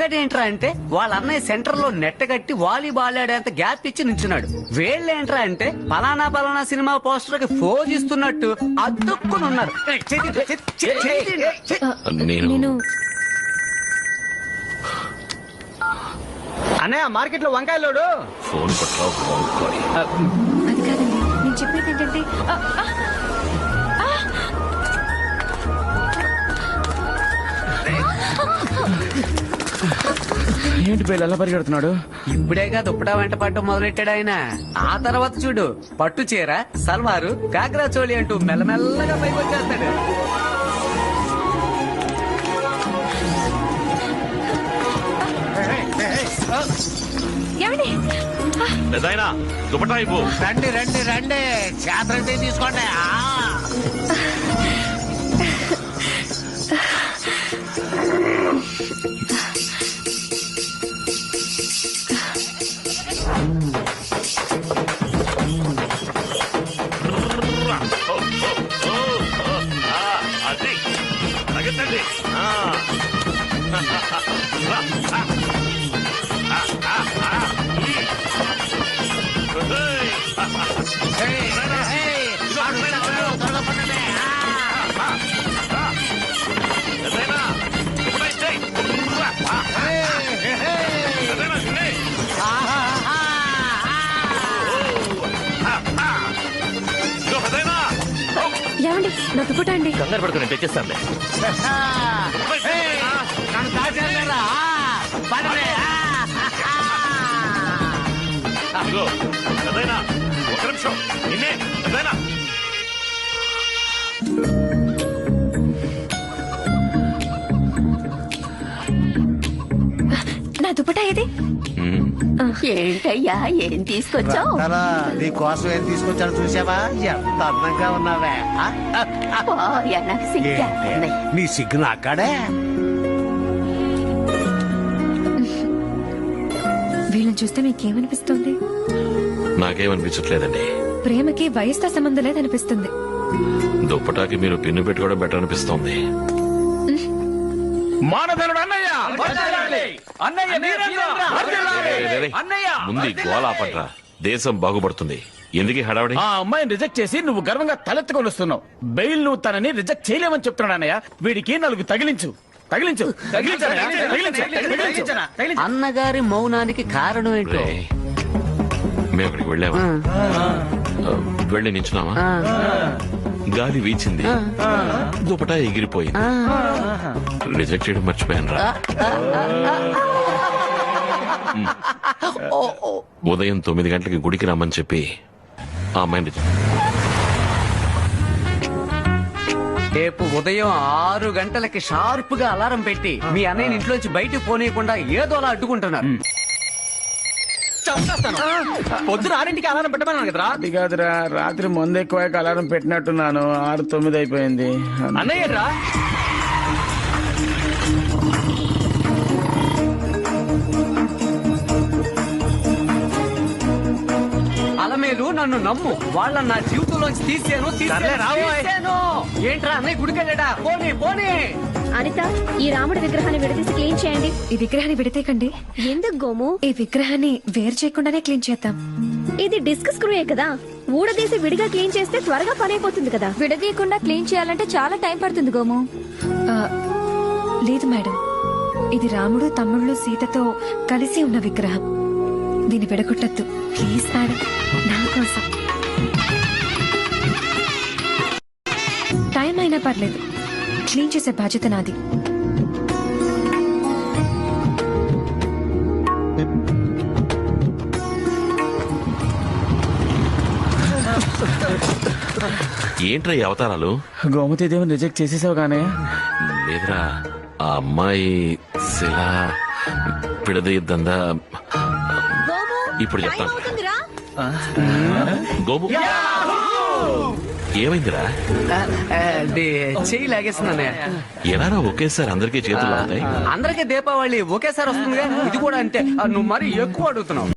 ఒక్కటేంట్రా అంటే వాళ్ళ అన్నయ్య సెంటర్ లో నెట్ట కట్టి వాలీబాల్ ఆడేంత గ్యాప్ ఇచ్చి నించున్నాడు. వీళ్ళేంట్రా అంటే పలానా పలానా సినిమా పోస్టర్ కి ఫోజ్ ఇస్తున్నట్టు అతుక్కుని ఉన్నారు. నేను అన్నయ్య మార్కెట్ లో వంకాయలోడు. ఫోన్ పట్ల వంకాయ. అది కాదండి, నేను చెప్పేది ఏంటంటే ఏంటి పేరు ఎలా పరిగెడుతున్నాడు? ఇప్పుడేగా దుప్పటా వెంట పట్టడం మొదలెట్టాడు ఆయన. ఆ తర్వాత చూడు పట్టు చీర, సల్వారు, కాకరా చోళి అంటూ మెల్లమెల్లగా పైకి వచ్చేస్తాడు. ఏమండి? లేదైనా దుపటా ఇవ్వు. రండి రండి రండి, చేతరంటే తీసుకోండి. అది తగ్గండి. ఏమండి, నా దుప్పటా అండి. కంగారు పడుకుని తెచ్చేస్తానులే. నన్ను దాచారా? ఇదిగో, అదైనా ఒక నిమిషం. నిన్నే అదైనా నా దుప్పటా ఏది? ఏంటయ్యా ఏం తీసుకొచ్చావు? నీ కోసం ఏం తీసుకొచ్చాను చూసావా? ఎంత అందంగా ఉన్నావే. నాకు సిగ్గేస్తుంది. నీ సిగ్గు నాకాడే. వీళ్ళని చూస్తే మీకేమనిపిస్తుంది? నాకేమనిపించట్లేదండి. ప్రేమకి వయసుతో సంబంధం లేదనిపిస్తుంది. దుప్పటాకి మీరు పిన్ను పెట్టుకోవడం బెటర్ అనిపిస్తోంది. మానధనుడు అన్నయ్య, ముందు గోలా పట్రా. దేశం బాగుపడుతుంది. ఎందుకు హడావడి? ఆ అమ్మాయిని రిజెక్ట్ చేసి నువ్వు గర్వంగా తలెత్తుకొని వస్తున్నావు. బెయిల్ నువ్వు తనని రిజెక్ట్ చేయలేమని చెప్తున్నాడు అన్నయ్య. వీడికి 4 తగిలించు. తగిలించు. అన్నగారి మౌనానికి కారణం ఏంటో. రేయ్, మేము అక్కడికి వెళ్ళామా? వెళ్ళి నించున్నామా? గాలి వీచింది, దుపటా ఎగిరిపోయింది. రిజెక్ట్ చేయడం మర్చిపోయాను రా. ఉదయం 9 గంటలకి గుడికి రమ్మని చెప్పి ఆ అమ్మాయిని రేపు ఉదయం 6 గంటలకి షార్ప్ గా అలారం పెట్టి మీ అన్నయ్య ఇంట్లోంచి బయటకు పోనీయకుండా ఏదో అలా అడ్డుకుంటున్నారు. పొద్దున 6ంటికి అలారం పెట్టమన్నాను కదరా. అది కాదురా, రాత్రి మందు ఎక్కువ అలారం పెట్టినట్టున్నాను. 6-9 అయిపోయింది. అన్నయ్య రా. అలమేలు, నన్ను నమ్ము. వాళ్ళని నా జీవితంలోంచి తీసాను. ఏంట్రా అన్నయ్య గుడికెళ్ళాడా? పోనీ పోనీ. అనిత, ఈ రాముడి విగ్రహాన్ని విడదీసి క్లీన్ చేయండి. ఈ విగ్రహాన్ని విడతీయకండి. ఎందుకు గోము? ఈ విగ్రహాన్ని వేరు చేయకుండానే క్లీన్ చేద్దాం. ఇది డిస్క్ స్క్రూయే కదా, ఊడదీసి విడిగా క్లీన్ చేస్తే త్వరగా పని అయిపోతుంది కదా. విడదీయకుండా క్లీన్ చేయాలంటే చాలా టైం పడుతుంది గోము. లేదు మేడం, ఇది రాముడు తమ్ముళ్ళు సీతతో కలిసి ఉన్న విగ్రహం. దీన్ని విడగొట్టద్దు ప్లీజ్ మేడం, నా కోసం. టైం అయినా పర్లేదు, క్లీన్ చేసే బాధ్యత నాది. ఏంట్రా ఈ అవతారాలు? గోమతి దేవిని రిజెక్ట్ చేసేసావు గానే. లేదురా, ఆ అమ్మాయి శిల పిడదీద్దందా. ఇప్పుడు చెప్తాను. గోము, ఏమైందిరా? చెయ్యి లాగేస్తున్నానే. ఎలారా ఒకేసారి అందరికీ చేతులు అవుతాయి? అందరికీ దీపావళి ఒకేసారి వస్తుందిగా, ఇది కూడా అంతే. నువ్వు మరి ఎక్కువ అడుగుతున్నావు.